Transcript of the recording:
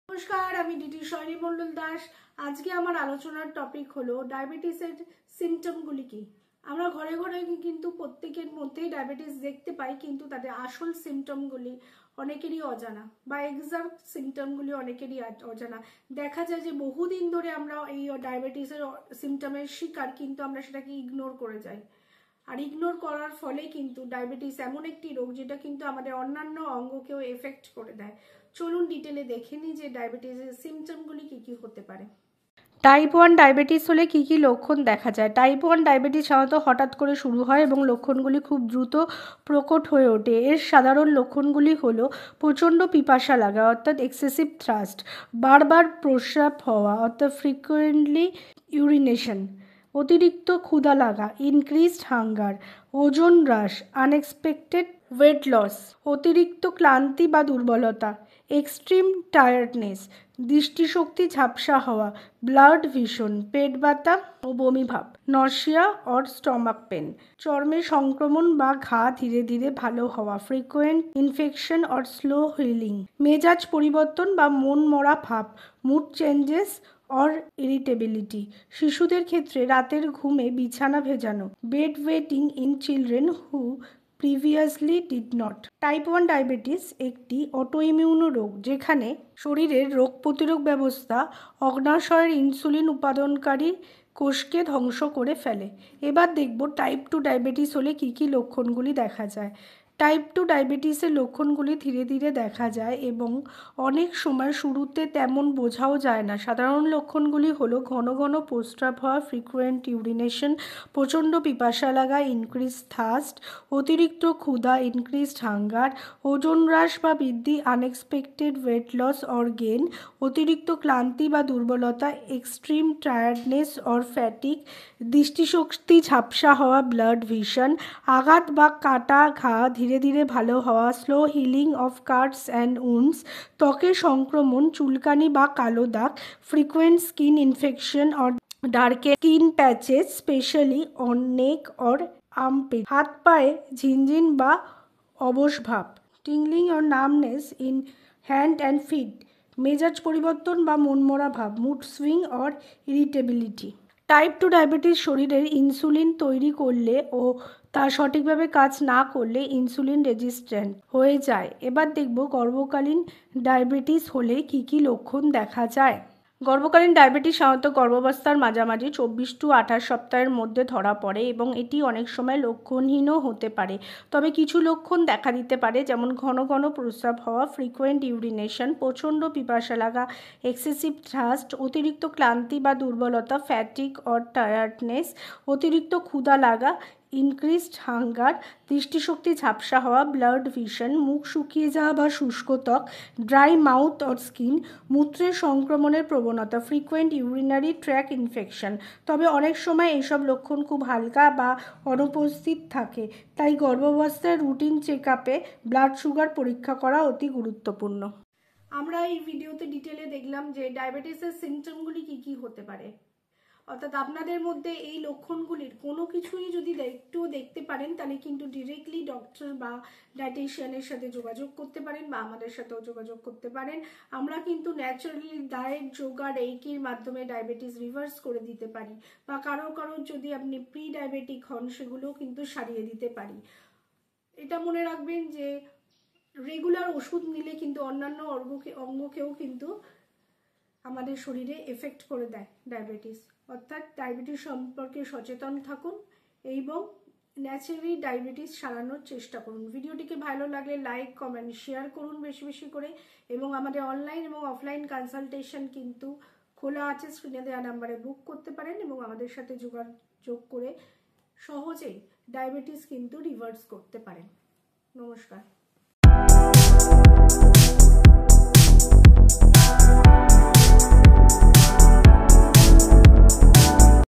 নমস্কার, আমি ডিটি শৈলী মণ্ডল দাস। আজকে আমার আলোচনার টপিক হলো ডায়াবেটিসের সিমটমগুলি কি। আমরা ঘরে ঘরে কিন্তু প্রত্যেকের মধ্যেই ডায়াবেটিস দেখতে পাই, কিন্তু তাদের আসল সিমটমগুলি অনেকেরই অজানা বা এক্সাক্ট সিমটমগুলি অনেকেরই অজানা। দেখা যায় যে বহুদিন ধরে আমরা এই ডায়াবেটিসের সিমটমের শিকার, কিন্তু আমরা সেটাকে ইগনোর করে যাই। আর ইগনোর করার ফলে কিন্তু ডায়াবেটিস এমন একটি রোগ যেটা কিন্তু আমাদের অন্যান্য অঙ্গকেও এফেক্ট করে দেয়। চলুন ডিটেলে দেখে নিই যে ডায়াবেটিসের সিমটমগুলি কি কি হতে পারে। টাইপ 1 ডায়াবেটিস হলে কি কি লক্ষণ দেখা যায়? টাইপ 1 ডায়াবেটিস সাধারণত হঠাৎ করে শুরু হয় এবং লক্ষণগুলি খুব দ্রুত প্রকট হয়ে ওঠে। এর সাধারণ লক্ষণগুলি হলো প্রচণ্ড পিপাসা লাগা অর্থাৎ এক্সেসিভ থ্রাস্ট, বারবার প্রস্রাব হওয়া অর্থাৎ ফ্রিকুয়েন্টলি ইউরিনেশন, অতিরিক্ত ক্ষুধা লাগা ইনক্রিজড হাঙ্গার, ওজন হ্রাস আনএক্সপেক্টেড ওয়েট লস, অতিরিক্ত ক্লান্তি বা দুর্বলতা, এক্সট্রিম টায়ার্ডনেস, দৃষ্টিশক্তি ঝাপসা হওয়া, ব্লাড ভিশন, পেট ব্যথা ও বমিভাব, নশিয়া অর স্টমাক পেন, চর্মে সংক্রমণ বা ঘা ধীরে ধীরে ভালো হওয়া, frequent infection or slow healing, মেজাজ পরিবর্তন বা মন মরা ভাব, মুড চেঞ্জেস অর ইরিটেবিলিটি, শিশুদের ক্ষেত্রে রাতের ঘুমে বিছানা ভেজানো, bed waiting in children who previously did not. Type 1 diabetes একটি অটোইমিউন রোগ যেখানে শরীরের রোগ প্রতিরোধ ব্যবস্থা অগ্নাশয়ের ইনসুলিন উৎপাদনকারী কোষকে ধ্বংস করে ফেলে। এবার দেখব টাইপ 2 ডায়াবেটিস হলে কী কী লক্ষণগুলি দেখা যায়। টাইপ 2 ডায়াবেটিসের লক্ষণগুলি ধীরে ধীরে দেখা যায় এবং অনেক সময় শুরুতে তেমন বোঝাও যায় না। সাধারণ লক্ষণগুলি হলো ঘন ঘন প্রস্রাব হওয়া, ফ্রিকুয়েন্ট ইউরিনেশন, প্রচণ্ড পিপাসা লাগা ইনক্রিজ থার্স্ট, অতিরিক্ত ক্ষুধা ইনক্রিজড হাঙ্গার, ওজন হ্রাস বা বৃদ্ধি unexpected weight loss or gain, অতিরিক্ত ক্লান্তি বা দুর্বলতা এক্সট্রিম টায়ার্ডনেস অর ফ্যাটিক, দৃষ্টিশক্তি ঝাপসা হওয়া ব্লাড ভিশন, আঘাত বা কাটা ঘা ধীরে ধীরে ভালো হওয়া, slow healing of cuts and wounds, ত্বকের সংক্রমণ, চুলকানি বা কালো দাগ, frequent skin infection or dark skin patches specially on neck or armpit, হাত পায়ে ঝিনঝিন বা অবশ ভাব, tingling or numbness in hand and feet, মেজাজ পরিবর্তন বা মনমরা ভাব, mood swing or irritability. Type 2 diabetes শরীরের ইনসুলিন তৈরি করলে ও তা সঠিকভাবে কাজ না করলে ইনসুলিন রেজিস্ট্যান্ট হয়ে যায়। এবার দেখব গর্ভকালীন ডায়াবেটিস হলে কি কি লক্ষণ দেখা যায়। গর্ভকালীন ডায়াবেটিস সাধারণত গর্ভাবস্থার মাঝামাঝি 24 to 28 সপ্তাহের মধ্যে ধরা পড়ে এবং এটি অনেক সময় লক্ষণহীনও হতে পারে। তবে কিছু লক্ষণ দেখা দিতে পারে, যেমন ঘন ঘন প্রস্রাব হওয়া, ফ্রিকুয়েন্ট ইউরিনেশন, প্রচণ্ড পিপাসা লাগা, এক্সেসিভ থ্রাস্ট, অতিরিক্ত ক্লান্তি বা দুর্বলতা, ফ্যাটিক অর টায়ার্ডনেস, অতিরিক্ত ক্ষুধা লাগা, ইনক্রিজড হাঙ্গার, দৃষ্টিশক্তি ঝাপসা হওয়া, ব্লাড ভিশন, মুখ শুকিয়ে যাওয়া বা শুষ্ক ত্বক, ড্রাই মাউথ অর স্কিন, মূত্রের সংক্রমণের প্রবণতা, ফ্রিকুয়েন্ট ইউরিনারি ট্র্যাক্ট ইনফেকশন। তবে অনেক সময় এইসব লক্ষণ খুব হালকা বা অনুপস্থিত থাকে, তাই গর্ভাবস্থায় রুটিন চেক আপে ব্লাড সুগার পরীক্ষা করা অতি গুরুত্বপূর্ণ। আমরা এই ভিডিওতে ডিটেলে দেখলাম যে ডায়াবেটিসের সিমটমগুলি কি কি হতে পারে, অর্থাৎ আপনাদের মধ্যে এই লক্ষণগুলির কোনো কিছুই যদি একটু দেখতে পারেন তাহলে কিন্তু ডিরেক্টলি ডক্টর বা ডায়েটিশিয়ানের সাথে যোগাযোগ করতে পারেন বা আমাদের সাথেও যোগাযোগ করতে পারেন। আমরা কিন্তু ন্যাচারালি ডায়েট, যোগা, রেইকির মাধ্যমে ডায়াবেটিস রিভার্স করে দিতে পারি, বা কারোর যদি আপনি প্রি ডায়াবেটিক হন সেগুলোও কিন্তু সারিয়ে দিতে পারি। এটা মনে রাখবেন যে রেগুলার ওষুধ নিলে কিন্তু অন্যান্য অঙ্গকেও কিন্তু আমাদের শরীরে এফেক্ট করে দেয় ডায়াবেটিস। অর্থাৎ ডায়াবেটিস সম্পর্কে সচেতন থাকুন এবং ন্যাচারালি ডায়াবেটিস সারানোর চেষ্টা করুন। ভিডিওটিকে ভালো লাগলে লাইক, কমেন্ট, শেয়ার করুন বেশি বেশি করে, এবং আমাদের অনলাইন এবং অফলাইন কনসালটেশন কিন্তু খোলা আছে। স্ক্রিনে দেওয়া নাম্বারে বুক করতে পারেন এবং আমাদের সাথে যোগাযোগ করে সহজেই ডায়াবেটিস কিন্তু রিভার্স করতে পারেন। নমস্কার।